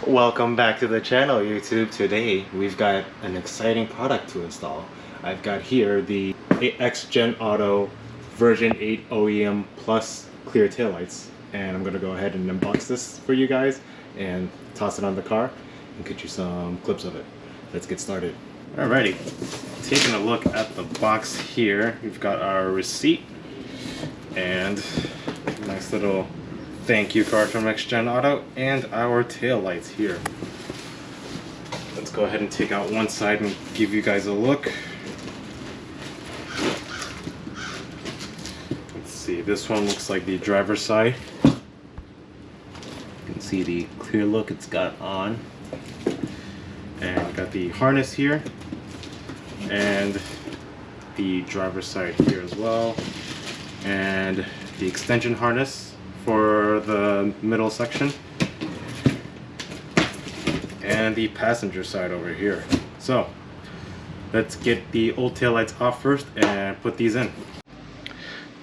Welcome back to the channel, YouTube. Today we've got an exciting product to install. I've got here the X Gen Auto version 8 OEM plus clear taillights, and I'm gonna go ahead and unbox this for you guys and toss it on the car and get you some clips of it. Let's get started. Alrighty, taking a look at the box here, we've got our receipt and a nice little thank you card from X Gen Auto and our tail lights here. Let's go ahead and take out one side and give you guys a look. Let's see, this one looks like the driver's side. You can see the clear look it's got on. And we got the harness here and the driver's side here as well, and the extension harness for the middle section, and the passenger side over here. So let's get the old taillights off first and put these in.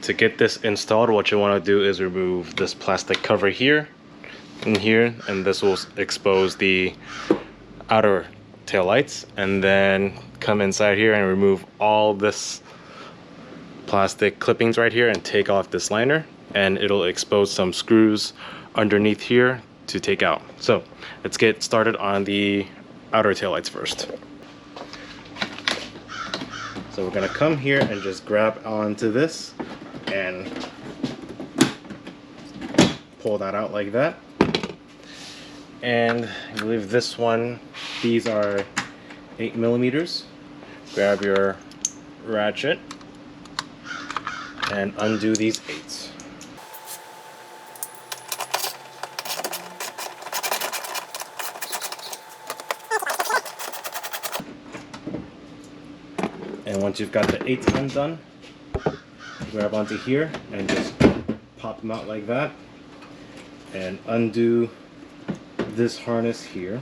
To get this installed, what you want to do is remove this plastic cover here and here, and this will expose the outer taillights, and then come inside here and remove all this plastic clippings right here and take off this liner, and it'll expose some screws underneath here to take out. So let's get started on the outer taillights first. So we're gonna come here and just grab onto this and pull that out like that. And I believe this one, these are 8mm. Grab your ratchet and undo these 8s. And once you've got the 8s undone, grab onto here and just pop them out like that and undo this harness here.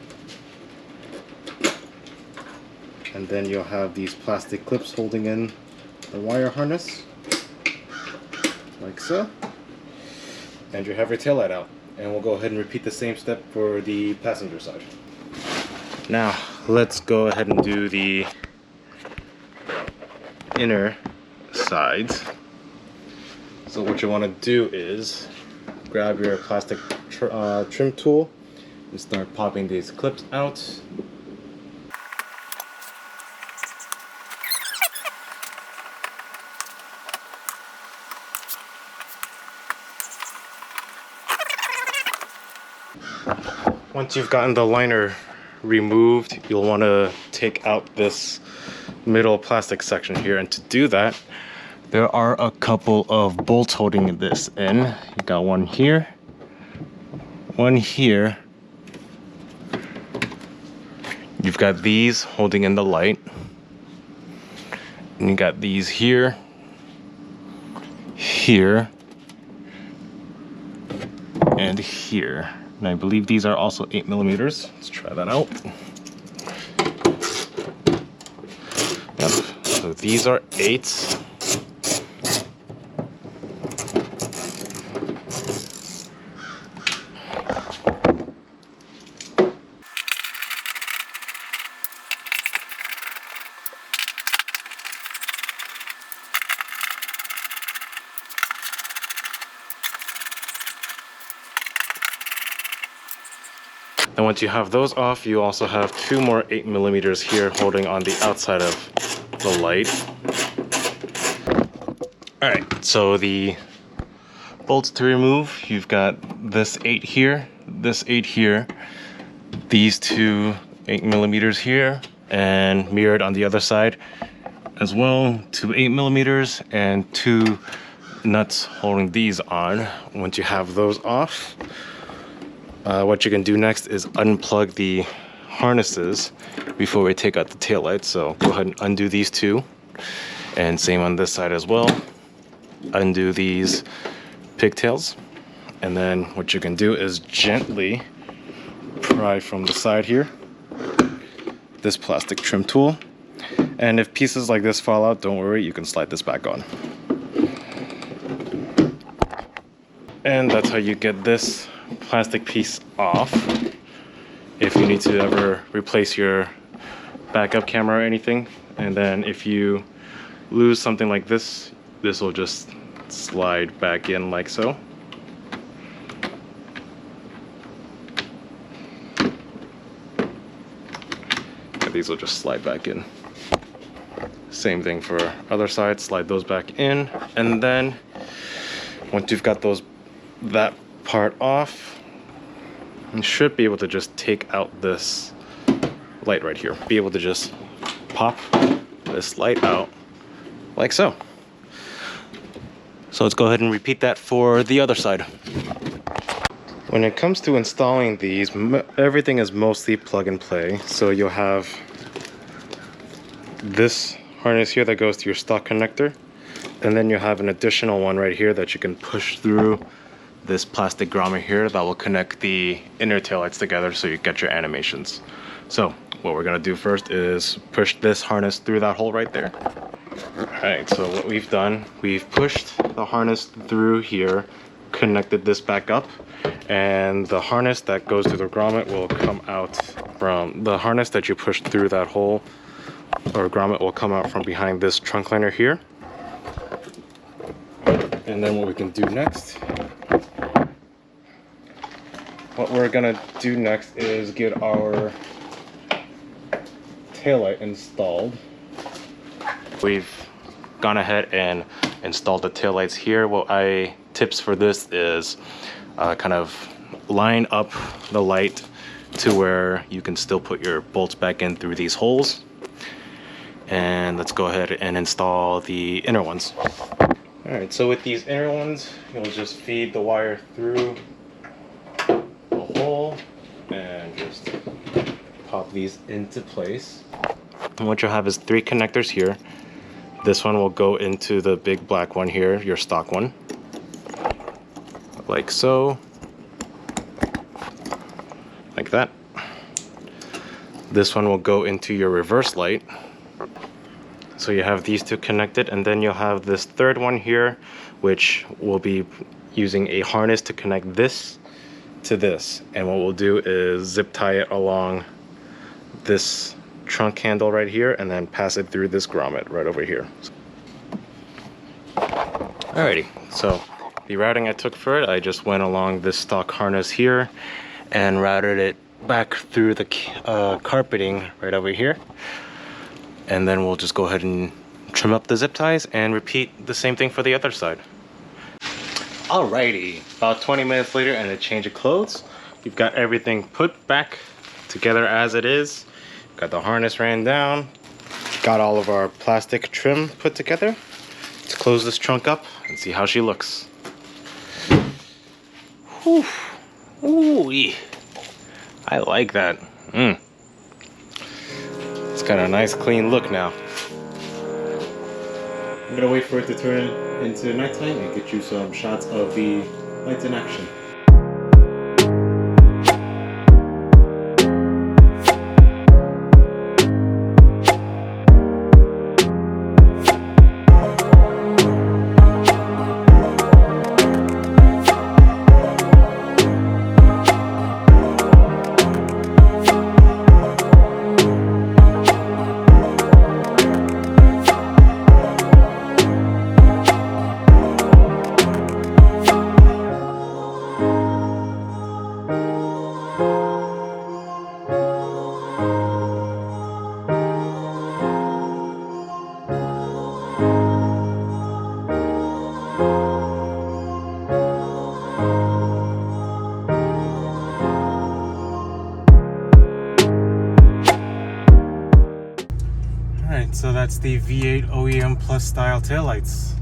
And then you'll have these plastic clips holding in the wire harness, like so. And you have your taillight out. And we'll go ahead and repeat the same step for the passenger side. Now, let's go ahead and do the inner sides. So what you want to do is grab your plastic trim tool and start popping these clips out. Once you've gotten the liner removed, you'll want to take out this middle plastic section here, and to do that there are a couple of bolts holding this in. You got one here, one here. You've got these holding in the light, and you got these here, here, and here. And I believe these are also 8mm. Let's try that out. Yep. So these are 8s. And once you have those off, you also have 2 more 8mm here holding on the outside of the light. Alright, so the bolts to remove, you've got this 8 here, this 8 here, these 2 8mm here, and mirrored on the other side as well, 2 8mm and 2 nuts holding these on. Once you have those off, what you can do next is unplug the harnesses before we take out the taillights. So go ahead and undo these 2, and same on this side as well. Undo these pigtails, and then what you can do is gently pry from the side here this plastic trim tool, and if pieces like this fall out, don't worry, you can slide this back on. And that's how you get this plastic piece off. if you need to ever replace your backup camera or anything. And then if you lose something like this, this will just slide back in like so. And these will just slide back in. Same thing for other side, slide those back in. And then once you've got that part off, you should be able to just take out this light right here. Be able to just pop this light out like so. So let's go ahead and repeat that for the other side. When it comes to installing these, everything is mostly plug and play. So you'll have this harness here that goes to your stock connector, and then you have an additional one right here that you can push through this plastic grommet here that will connect the inner taillights together so you get your animations. So what we're gonna do first is push this harness through that hole right there. Alright, so what we've done, we've pushed the harness through here, connected this back up, and the harness that goes to the grommet will come out from the harness that you pushed through that hole, or grommet will come out from behind this trunk liner here. And then what we can do next, is get our taillight installed. We've gone ahead and installed the taillights here. Tips for this is kind of line up the light to where you can still put your bolts back in through these holes. And let's go ahead and install the inner ones. Alright, so with these inner ones, you'll just feed the wire through the hole and just pop these into place. And what you'll have is 3 connectors here. This one will go into the big black one here, your stock one, like so, like that. This one will go into your reverse light. So you have these 2 connected, and then you'll have this third one here, which will be using a harness to connect this to this. And what we'll do is zip tie it along this trunk handle right here and then pass it through this grommet right over here. Alrighty, so the routing I took for it, I just went along this stock harness here and routed it back through the carpeting right over here. And then we'll just go ahead and trim up the zip ties and repeat the same thing for the other side. Alrighty, about 20 minutes later and a change of clothes. We've got everything put back together as it is. Got the harness ran down. Got all of our plastic trim put together. Let's close this trunk up and see how she looks. Whew. Ooh-wee. I like that. It's got a nice clean look now. I'm gonna wait for it to turn into nighttime and get you some shots of the lights in action. So that's the V8 OEM Plus style taillights.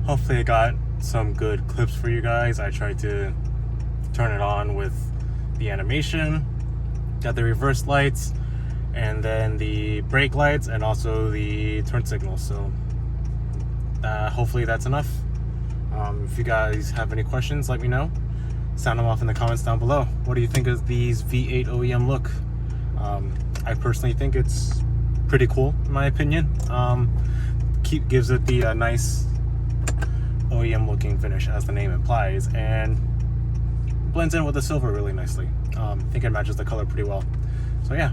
Hopefully I got some good clips for you guys. I tried to turn it on with the animation, got the reverse lights, and then the brake lights, and also the turn signal. So hopefully that's enough. If you guys have any questions, let me know. Sound them off in the comments down below. What do you think of these V8 OEM look? I personally think it's pretty cool, in my opinion. Gives it the nice OEM looking finish, as the name implies, and blends in with the silver really nicely. I think it matches the color pretty well. So yeah,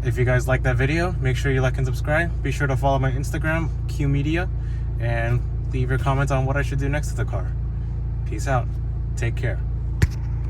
if you guys like that video, make sure you like and subscribe. Be sure to follow my Instagram, Q Media, and leave your comments on what I should do next to the car. Peace out. Take care.